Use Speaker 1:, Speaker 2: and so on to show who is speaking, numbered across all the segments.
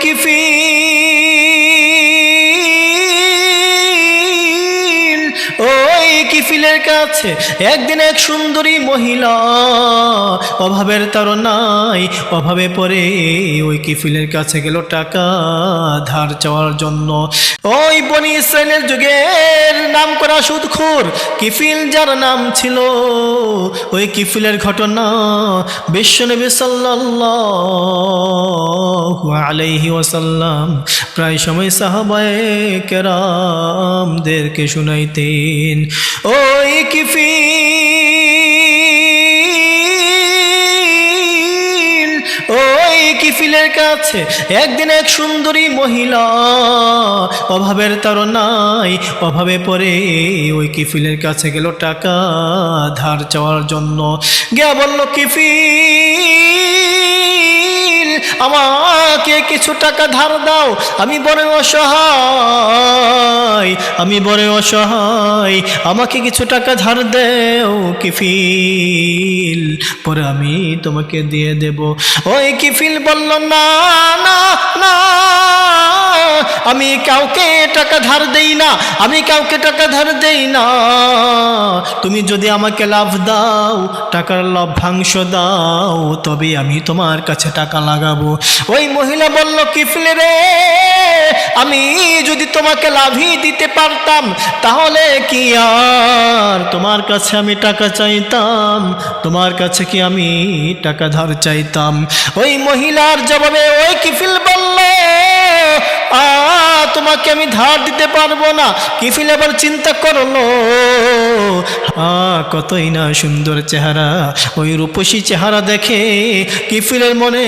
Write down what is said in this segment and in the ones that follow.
Speaker 1: কিফিল ওই কিফিলের কাছে একদিন এক সুন্দরী মহিলা অভাবের তাড়নায় অভাবে পড়ে ওই কিফিলের কাছে গেল টাকা ধার চাওয়ার জন্য। ওই বনি ইসরাইলের যুগের নাম করা সুদখোর কিফিল যার নাম ছিল, ওই কিফিলের ঘটনা বিশ্বনবী সাল্লাল্লাহু আলাইহি ওয়াসাল্লাম প্রায় সময় সাহাবায়ে কেরামদেরকে শুনাইতেন। ওই কিফিলের কাছে একদিন এক সুন্দরী মহিলা অভাবের তাড়নায় অভাবে পড়ে ওই কিফিলের কাছে গেল টাকা ধার চাওয়ার জন্য। গিয়া বলল, কিফিল আমাকে কিছু টাকা ধার দাও, আমি বড় অসহায়, আমাকে কিছু টাকা ধার দেও কিফিল, পরে আমি তোমাকে দিয়ে দেব। ওই কিফিল বলল, না না না, আমি কাউকে টাকা ধার দেই না, তুমি যদি আমাকে লাভ দাও, টাকার লভ্যাংশ দাও, তবে আমি তোমার কাছে টাকা লাগাবো। ওই মহিলা বলল, কিফিল রে, আমি যদি তোমাকে লাভই দিতে পারতাম তাহলে কি আর তোমার কাছে আমি টাকা চাইতাম, তোমার কাছে কি আমি টাকা ধার চাইতাম? ওই মহিলার জবাবে ওই কিফিল বলল, তোমাকে আমি ধার দিতে পারবো না। কিফিল আবার চিন্তা করলো, কতই না সুন্দর চেহারা, ওই রূপসী চেহারা দেখে কিফিলের মনে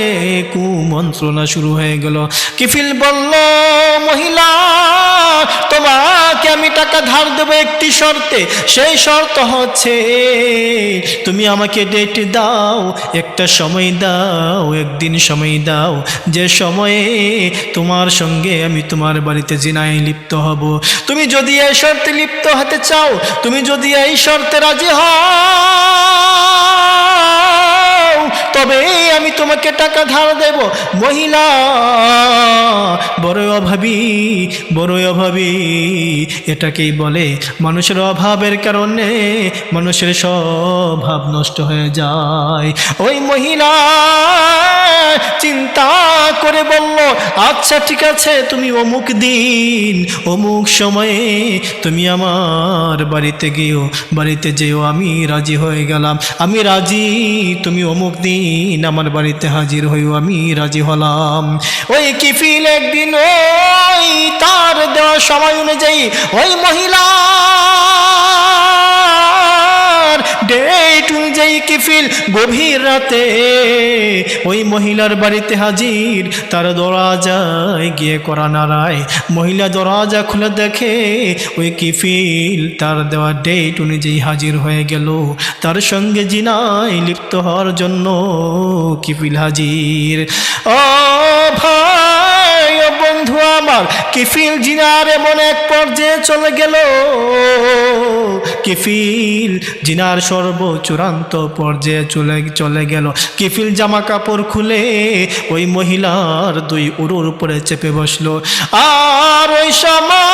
Speaker 1: কুমন্ত্রণা শুরু হয়ে গেল। কিফিল বলল, মহিলা, তোমাকে আমি টাকা ধার দেবো একটি শর্তে, সেই শর্ত হচ্ছে তুমি আমাকে ডেট দাও, একটা সময় দাও, একদিন সময় দাও, যে সময়ে তোমার সঙ্গে আমি তোমার বাড়িতে জিনায় লিপ্ত হব। তুমি যদি এই শর্তে লিপ্ত হতে চাও, তুমি যদি এই শর্তে রাজি হও, তবে আমি তোমাকে টাকা ধার দেব। মহিলা বড়ই অভাবী, এটাকেই বলে মানুষের অভাবের কারণে মানুষের স্বভাব নষ্ট হয়ে যায়। ওই মহিলা চিন্তা করে বলল, আচ্ছা ঠিক আছে, তুমি অমুক দিন অমুক সময়ে তুমি আমার বাড়িতে যেও, আমি রাজি হয়ে গেলাম, আমি রাজি, তুমি অমুক দিন আমার বাড়িতে হাজির হইও, আমি রাজি হলাম। ওই কিফিল একদিন ওই তার দেওয়া সময় অনুযায়ী ওই মহিলার ডেট অনুযায়ী কিফিল গভীর রাতে ওই মহিলার বাড়িতে হাজির। তার দরজায় গিয়ে কড়া নাড়ায়, মহিলা দরজা খুলে দেখে ওই কিফিল তার দেওয়া ডেট অনুযায়ী হাজির হয়ে গেল। তার সঙ্গে জিনায় লিপ্ত হওয়ার জন্য কিফিল হাজির। ও ভাই, ও বন্ধু আমার, কিফিল জিনার এমন এক পর্যায়ে চলে গেল, কিফিল জিনার সর্বচূড়ান্ত পর্যায়ে চলে গেল। কিফিল জামা কাপড় খুলে ওই মহিলার দুই উরুর উপরে চেপে বসলো, আর ওই সময়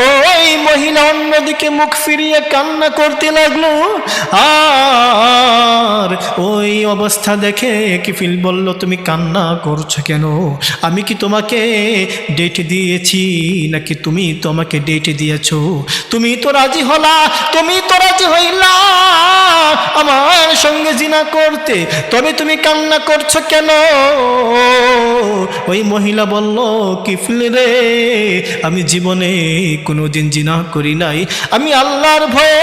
Speaker 1: ওই মহিলা অন্যদিকে মুখ ফিরিয়ে কান্না করতে লাগলো। আর ওই অবস্থা দেখে কিফিল বলল, তুমি কান্না করছো কেন? আমি কি তোমাকে ডেট দিয়েছি নাকি তুমি তোমাকে ডেট দিয়েছো? তুমি তো রাজি হইলা আমার সঙ্গে জিনা করতে, তবে তুমি কান্না করছো কেন? ওই মহিলা বলল, কিফিল রে, আমি জীবনে কোনোদিন জিনা করি নাই, আমি আল্লাহর ভয়ে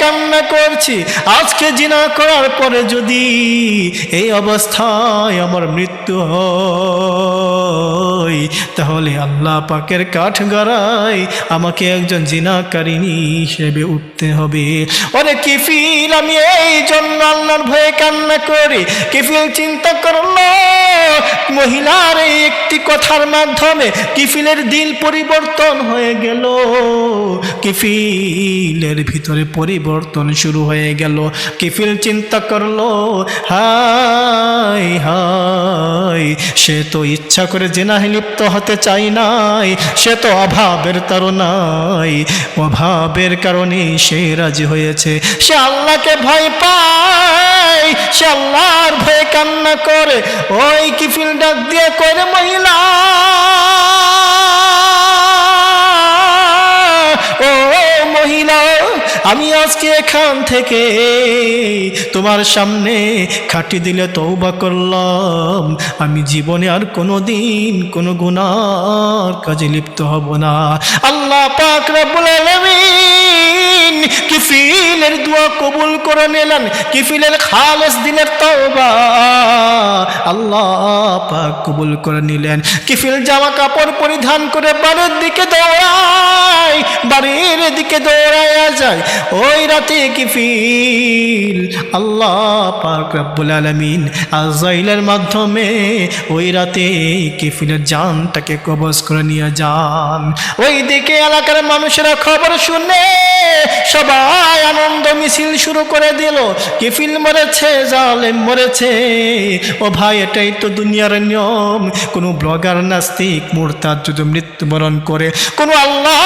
Speaker 1: কান্না করছি। আজকে জিনা করার পরে যদি এই অবস্থায় আমার মৃত্যু হয়, তাহলে আল্লাহ পাকের কাঠগড়ায় আমাকে একজন জিনাকারিনী হিসেবে উঠতে হবে। ওরে কিফিল, আমি এই জন্য আল্লাহর ভয়ে কান্না করি। কিফিল চিন্তা করলো, মহিলার এই একটি কথার মাধ্যমে কিফিলের দিল পরিবর্তন হয়ে গেল, কিফিলের ভিতরে পরিবর্তন শুরু হয়ে গেল। কিফিল চিন্তা করলো, হায় হায়, সে তো ইচ্ছা করে জিনাহে লিপ্ত হতে চাই নাই, সে তো অভাবের তাড়নায়, অভাবের কারণে সে রাজি হয়েছে। সে আল্লাহকে ভয় পায়, সে আল্লাহর ভয়ে কান্না করে। ওই কিফিল ডাক দিয়ে করে, মহিলা, ও মহিলা, আমি আজকে এখান থেকে তোমার সামনে খাটি দিলে তওবা করলাম, আমি জীবনে আর কোনোদিন কোনো গুনার কাজে লিপ্ত হব না। আল্লাহ পাক রব্বুল আলামিন কিফিলের দোয়া কবুল করে নিলেন, কিফিলের খালেস দিলের তওবা আল্লাহ পাক কবুল করে নিলেন। কিফিল জামা কাপড় পরিধান করে বাড়ির দিকে দৌড়ায়, বাড়ির দিকে দৌড়ায়া যায়। ওই রাতে কিফিল আল্লাহ পাক রব্বুল আলামিন আযাইলের মাধ্যমে ওই রাতে কিফিলের জানটাকে কবজ করে নিয়ে যান। ওই দিকে এলাকার মানুষেরা খবর শুনে সবাই আনন্দ মিছিল শুরু করে দিল, কিফিল মরেছে, জালেম মরেছে। ও ভাই, এটাই তো দুনিয়ার নিয়ম। কোনো ব্লগার, নাস্তিক, মুরতাদ যদি মৃত্যুবরণ করে, কোনো আল্লাহ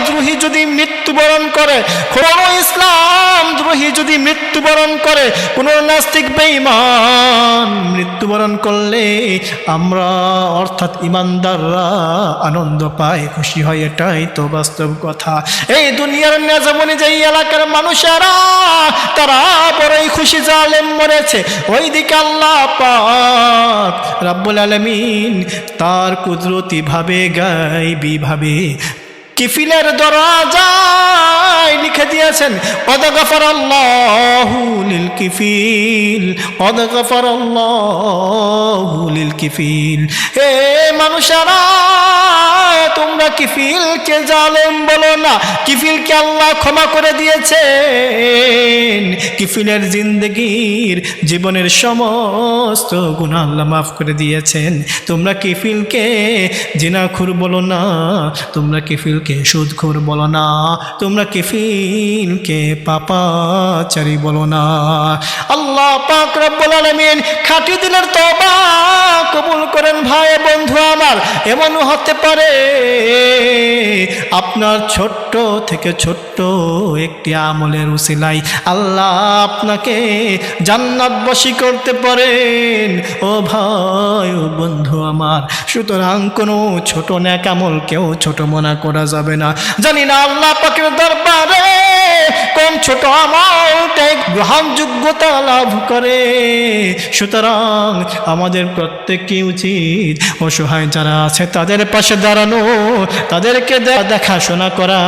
Speaker 1: দ্রোহী যদি মৃত্যুবরণ করে, কোনো ইসলাম দ্রোহী যদি মৃত্যুবরণ করে, কোনো নাস্তিক বেঈমান মৃত্যুবরণ করলে আমরা অর্থাৎ ইমানদাররা আনন্দ পাই, খুশি হয়। এটাই তো বাস্তব কথা। এই দুনিয়ার নিয়ম অনুযায়ী এলাকার মানুষেরা তারা বড়ই খুশি, জালেম মরেছে। ওইদিকে আল্লাহ পাক রব্বুল আলামিন তার কুদরতি ভাবে, গায়বী ভাবে কিফিলের দরজায় লিখে দিয়েছেন, কদ গফারাল্লাহু লিল কিফিল, কদ গফারাল্লাহু লিল কিফিল। হে মানুষেরা, তোমরা কিফিলকে জালেম বলো না, কিফিলকে আল্লাহ ক্ষমা করে দিয়েছেন। কিফিলের জিন্দগির জীবনের সমস্ত গুনাহ আল্লাহ মাফ করে দিয়েছেন। তোমরা কিফিলকে জিনাখোর বলো না, তোমরা কিফিলকে সুদখোর বলো না, তোমরা কিফিলকে পাপাচারী বলো না। আল্লাহ পাক রব্বুল আলামিন খাঁটি দিলের তওবা কবুল করেন। ভাই বন্ধু আমার, এমনও হতে পারে আপনার ছোট্ট থেকে ছোট্ট একটি আমলের উসিলায় আল্লাহ আপনাকে জান্নাতবাসী করতে পারেন। ও ভাই, ও বন্ধু আমার, সুতরাং কোনো ছোট নেক আমলকেও ছোট মনে করা যাবে না। জানি না আল্লাহ পাকের দরবারে কোন ছোট আমলটাই গ্রহণযোগ্যতা লাভ করে। সুতরাং আমাদের প্রত্যেককে উচিত অসহায় যারা আছে তাদের পাশে দাঁড়ানো, তাদেরকে দেখাশোনা করা,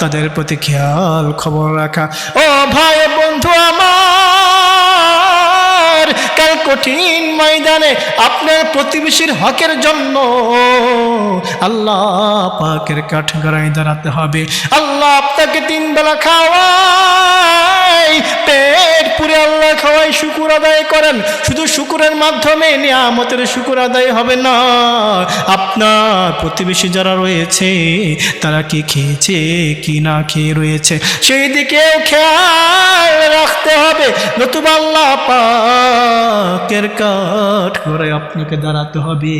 Speaker 1: তাদের প্রতি খেয়াল খবর রাখা। ও ভাই বন্ধু আমার, কাল কঠিন ময়দানে আপনার প্রতিবেশীর হকের জন্য আল্লাহ পাকের কাঠগড়ায় দাঁড়াতে হবে। আল্লাহ আপনাকে 3 বেলা খাওয়ায়, পেট পুরে আল্লাহ খাওয়াই, শুকর আদায় করেন। শুধু শুকরের মাধ্যমে নিয়ামতের শুকর আদায় হবে না, আপনার প্রতিবেশী যারা রয়েছে তারা কি খেয়েছে কি না খেয়ে রয়েছে সেই দিকেও খেয়াল রাখতে হবে। নতুবা আল্লাহ পাকের কাঠগড়ায় আপনাকে দাঁড়াতে হবে।